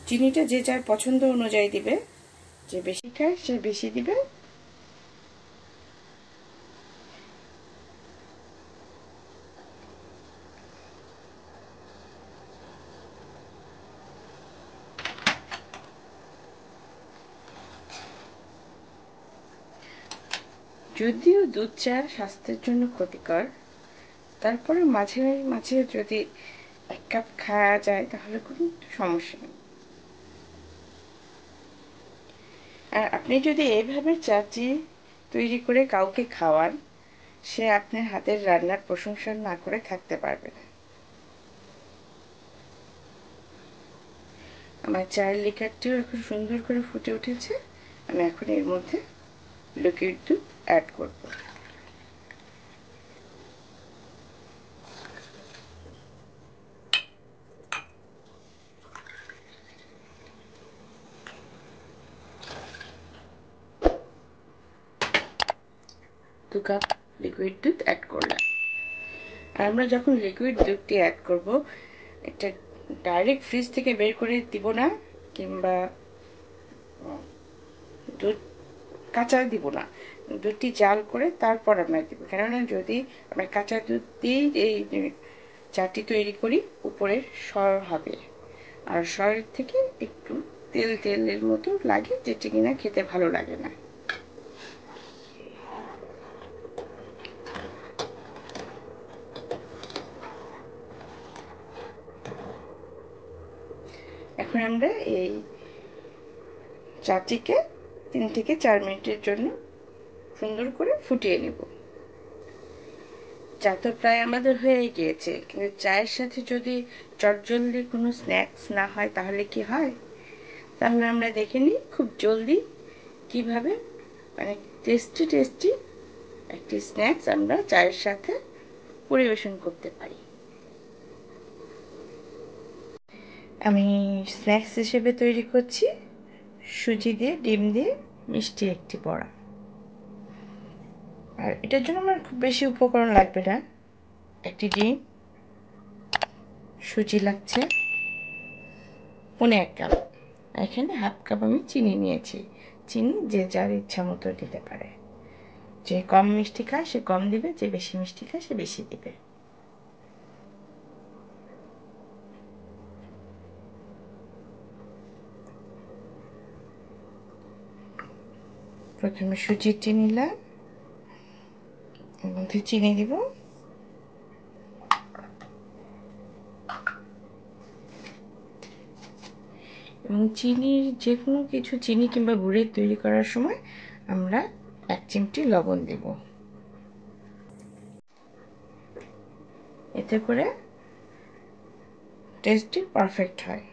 চিনিটা যে যার পছন্দ অনুযায়ী দিবে, যে বেশি খায় সে বেশি দিবে। যদিও দুধ চা স্বাস্থ্যের জন্য ক্ষতিকর, তারপরে মাঝে মাঝে যদি 1 কাপ খাওয়া যায় তাহলে কোনো সমস্যা নেই। আর আপনি যদি এইভাবে চাচি তৈরি করে কাউকে খাওয়ান, সে আপনার হাতের রান্নার প্রশংসা না করে থাকতে পারবে না। আমার চায়ের লিকারটিও এখন সুন্দর করে ফুটে উঠেছে। আমি এখন এর মধ্যে লিকুইড দুধ অ্যাড করব। দু কাপ লিকুইড দুধ অ্যাড করলাম। আর আমরা যখন লিকুইড দুধটি অ্যাড করব, এটা ডাইরেক্ট ফ্রিজ থেকে বের করে দিব না, কিংবা দুধ কাঁচা দিব না। দুধটি জাল করে তারপর আমরা দিব, কেননা যদি আমরা কাঁচা দুধ দিয়ে এই চাটি তৈরি করি, উপরে সর হবে, আর সরের থেকে একটু তেল তেলের মতো লাগে, যেটা কিনা খেতে ভালো লাগে না। এখন আমরা এই চাটিকে 3 থেকে 4 মিনিটের জন্য সুন্দর করে ফুটিয়ে নেব। চা তো প্রায় আমাদের হয়ে গিয়েছে, কিন্তু চায়ের সাথে যদি চটজলদি কোনো স্ন্যাক্স না হয় তাহলে কি হয়? তাহলে আমরা দেখে নিই খুব জলদি কিভাবে মানে টেস্টি টেস্টি একটি স্ন্যাক্স আমরা চায়ের সাথে পরিবেশন করতে পারি। আমি স্ন্যাক্স হিসেবে তৈরি করছি সুজি দিয়ে ডিম দিয়ে মিষ্টি একটি বড়া। আর এটার জন্য আমার খুব বেশি উপকরণ লাগবে না। একটি ডিম, সুজি লাগছে 1.5 কাপ, এখানে 1/2 কাপ আমি চিনি নিয়েছি। চিনি যে যার ইচ্ছা মতো দিতে পারে, যে কম মিষ্টি খায় সে কম দিবে, যে বেশি মিষ্টি খায় সে বেশি দিবে। প্রথমে সুজিটি নিলাম, এর মধ্যে চিনি দিব, এবং চিনির যে কোনো কিছু চিনি কিংবা গুড়ের তৈরি করার সময় আমরা 1 চিমটি লবণ দেব। এতে করে টেস্টটি পারফেক্ট হয়।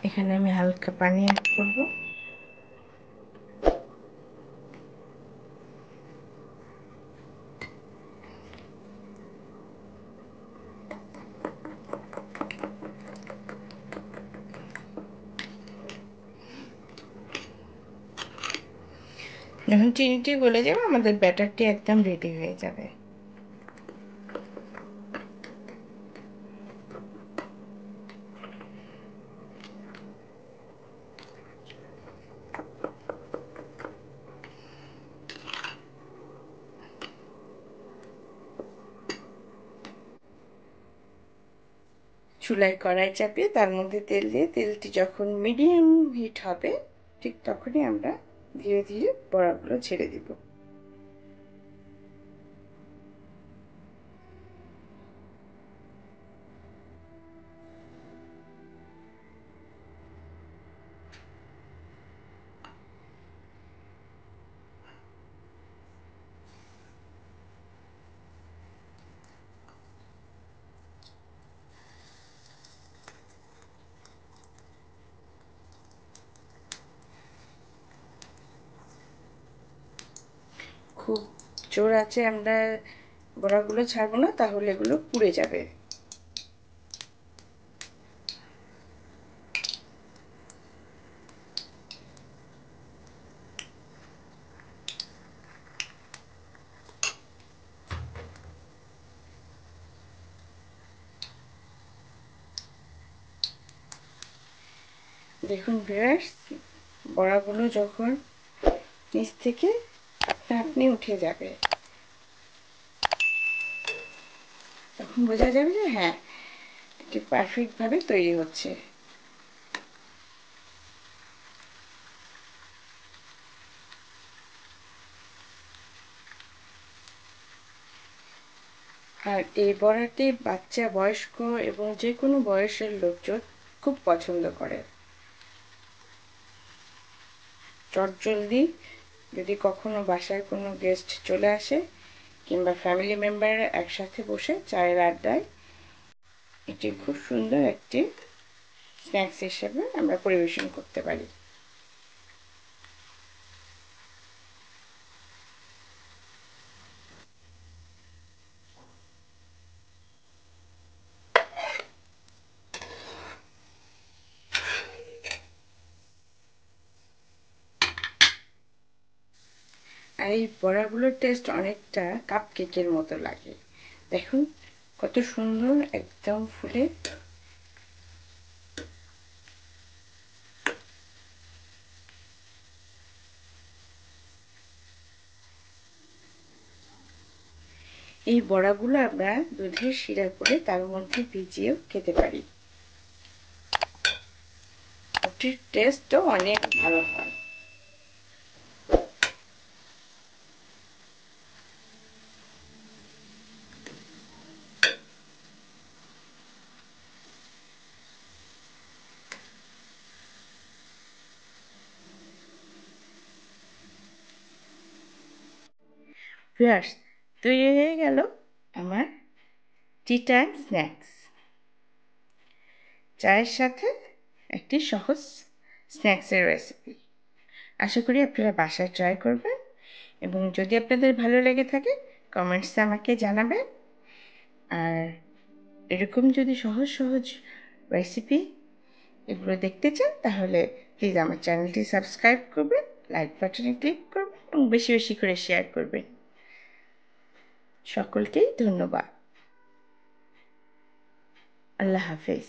এখানে আমি হালকা পানি অ্যাড করব। যখন চিনিটি গলে যাবে আমাদের ব্যাটারটি একদম রেডি হয়ে যাবে। চুলায় কড়াই চাপিয়ে তার মধ্যে তেল দিয়ে, তেলটি যখন মিডিয়াম হিট হবে ঠিক তখনই আমরা ধীরে ধীরে বড়াগুলো ছেড়ে দিব। খুব জোর আছে আমরা বড়াগুলো ছাড়বো না, তাহলে এগুলো পুড়ে যাবে। দেখুন ভিউয়ার্স, বড়াগুলো যখন নিচ থেকে আপনা আপনি উঠে যাবে, তখন বোঝা যাবে যে হ্যাঁ, এটি পারফেক্টভাবে তৈরি হচ্ছে। আর এই বড়াটি বাচ্চা, বয়স্ক এবং যে কোনো বয়সের লোকজন খুব পছন্দ করে। চটজলদি যদি কখনো বাসায় কোনো গেস্ট চলে আসে কিংবা ফ্যামিলি মেম্বাররা একসাথে বসে চায়ের আড্ডায় এটি খুব সুন্দর একটি স্ন্যাক্স হিসেবে আমরা পরিবেশন করতে পারি। আর এই বড়াগুলোর টেস্ট অনেকটা কাপ কেকের মতো লাগে। দেখুন কত সুন্দর একদম ফুলে। এই বড়াগুলো আমরা দুধের শিরা করে তার মধ্যে ভিজিয়েও খেতে পারি। ওটির টেস্টও অনেক ভালো হয়। ভিউয়ার্স, তৈরি হয়ে গেল আমার টি টাইম স্ন্যাক্স, চায়ের সাথে একটি সহজ স্ন্যাক্সের রেসিপি। আশা করি আপনারা বাসায় ট্রাই করবেন এবং যদি আপনাদের ভালো লেগে থাকে কমেন্টসে আমাকে জানাবেন। আর এরকম যদি সহজ সহজ রেসিপি এগুলো দেখতে চান তাহলে প্লিজ আমার চ্যানেলটি সাবস্ক্রাইব করবেন, লাইক বাটনে ক্লিক করবেন এবং বেশি বেশি করে শেয়ার করবেন। সকলকেই ধন্যবাদ। আল্লাহ হাফেজ।